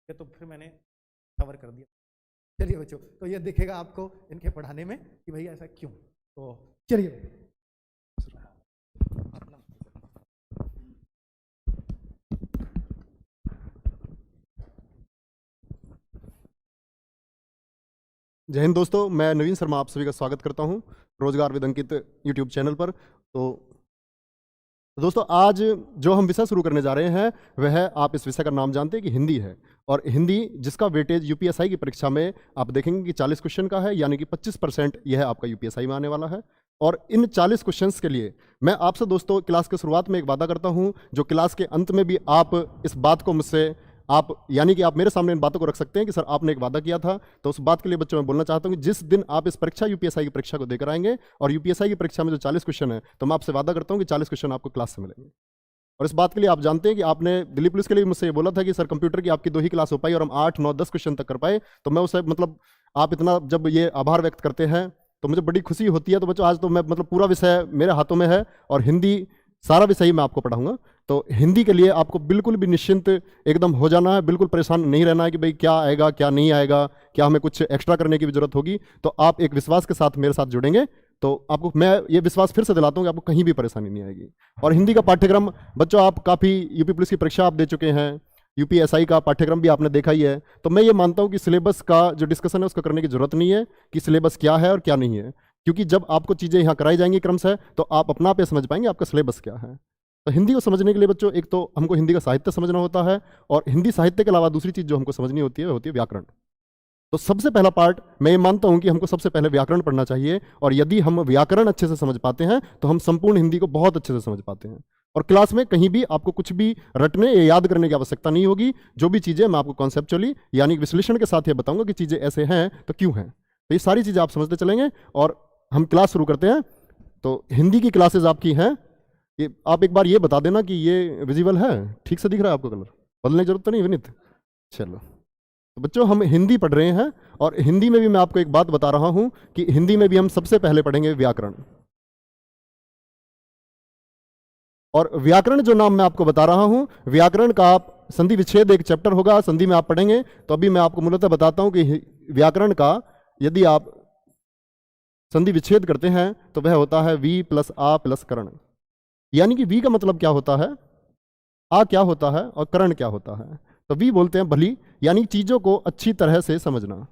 ये तो फिर मैंने कवर कर दिया। चलिए बच्चों, तो ये दिखेगा आपको इनके पढ़ाने में कि भैया ऐसा क्यों। तो चलिए जय हिंद दोस्तों, मैं नवीन शर्मा आप सभी का स्वागत करता हूं रोजगार विद अंकित यूट्यूब चैनल पर। तो दोस्तों, आज जो हम विषय शुरू करने जा रहे हैं वह है, आप इस विषय का नाम जानते हैं कि हिंदी है। और हिंदी जिसका वेटेज यूपीएसआई की परीक्षा में आप देखेंगे कि 40 क्वेश्चन का है, यानी कि 25% यह आपका यूपीएसआई में आने वाला है। और इन 40 क्वेश्चंस के लिए मैं आपसे दोस्तों क्लास के शुरुआत में एक वादा करता हूं, जो क्लास के अंत में भी आप इस बात को मुझसे यानी कि आप मेरे सामने इन बातों को रख सकते हैं कि सर आपने एक वादा किया था। तो उस बात के लिए बच्चों मैं बोलना चाहता हूं कि जिस दिन आप इस परीक्षा यूपीएसआई की परीक्षा को देकर आएंगे और यूपीएसआई की परीक्षा में जो 40 क्वेश्चन है, तो मैं आपसे वादा करता हूं कि 40 क्वेश्चन आपको क्लास से मिलेंगे। और इस बात के लिए आप जानते हैं कि आपने दिल्ली पुलिस के लिए मुझसे ये बोला था कि सर कंप्यूटर की आपकी 2 ही क्लास हो पाई और हम 8, 9, 10 क्वेश्चन तक कर पाए। तो मैं उसे आप इतना जब ये आभार व्यक्त करते हैं तो मुझे बड़ी खुशी होती है। तो बच्चों, आज तो मैं पूरा विषय मेरे हाथों में है और हिंदी सारा विषय ही मैं आपको पढ़ाऊंगा। तो हिंदी के लिए आपको बिल्कुल भी निश्चिंत एकदम हो जाना है, बिल्कुल परेशान नहीं रहना है कि भाई क्या आएगा क्या नहीं आएगा, क्या हमें कुछ एक्स्ट्रा करने की भी जरूरत होगी। तो आप एक विश्वास के साथ मेरे साथ जुड़ेंगे तो आपको मैं ये विश्वास फिर से दिलाता हूँ कि आपको कहीं भी परेशानी नहीं आएगी। और हिंदी का पाठ्यक्रम बच्चों, आप काफ़ी यूपी पुलिस की परीक्षा आप दे चुके हैं, यूपीएसआई का पाठ्यक्रम भी आपने देखा ही है। तो मैं ये मानता हूँ कि सिलेबस का जो डिस्कशन है उसको करने की जरूरत नहीं है कि सिलेबस क्या है और क्या नहीं है, क्योंकि जब आपको चीज़ें यहाँ कराई जाएंगी क्रम से तो आप अपना आप ये समझ पाएंगे आपका सिलेबस क्या है। तो हिंदी को समझने के लिए बच्चों, एक तो हमको हिंदी का साहित्य समझना होता है, और हिंदी साहित्य के अलावा दूसरी चीज़ जो हमको समझनी होती है वो होती है व्याकरण। तो सबसे पहला पार्ट मैं ये मानता हूं कि हमको सबसे पहले व्याकरण पढ़ना चाहिए, और यदि हम व्याकरण अच्छे से समझ पाते हैं तो हम संपूर्ण हिंदी को बहुत अच्छे से समझ पाते हैं। और क्लास में कहीं भी आपको कुछ भी रटने या याद करने की आवश्यकता नहीं होगी। जो भी चीज़ें मैं आपको कॉन्सेप्चुअली यानी विश्लेषण के साथ ये बताऊंगा कि चीज़ें ऐसे हैं तो क्यों हैं, तो ये सारी चीज़ें आप समझते चलेंगे। और हम क्लास शुरू करते हैं। तो हिंदी की क्लासेज आपकी हैं। ये आप एक बार ये बता देना कि ये विजिबल है, ठीक से दिख रहा है आपको, कलर बदलने की जरूरत तो नहीं विनीत? चलो, तो बच्चों हम हिंदी पढ़ रहे हैं, और हिंदी में भी मैं आपको एक बात बता रहा हूं कि हिंदी में भी हम सबसे पहले पढ़ेंगे व्याकरण। और व्याकरण जो नाम मैं आपको बता रहा हूं, व्याकरण का आप संधि विच्छेद एक चैप्टर होगा, संधि में आप पढ़ेंगे। तो अभी मैं आपको मूलतः बताता हूं कि व्याकरण का यदि आप संधि विच्छेद करते हैं तो वह होता है वी प्लस आ प्लस करण। यानी कि वी का मतलब क्या होता है, आ क्या होता है और करण क्या होता है। तो वी बोलते हैं भली, यानी चीजों को अच्छी तरह से समझना,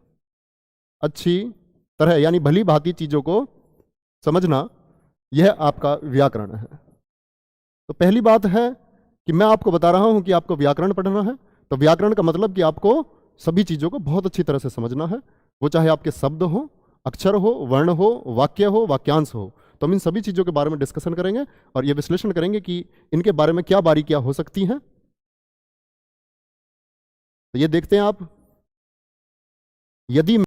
अच्छी तरह यानी भली भांति चीजों को समझना, यह आपका व्याकरण है। तो पहली बात है कि मैं आपको बता रहा हूं कि आपको व्याकरण पढ़ना है। तो व्याकरण का मतलब कि आपको सभी चीजों को बहुत अच्छी तरह से समझना है, वो चाहे आपके शब्द हो, अक्षर हो, वर्ण हो, वाक्य हो, वाक्यांश हो। तो हम इन सभी चीजों के बारे में डिस्कशन करेंगे और ये विश्लेषण करेंगे कि इनके बारे में क्या बारीकियां हो सकती हैं। तो ये देखते हैं आप, यदि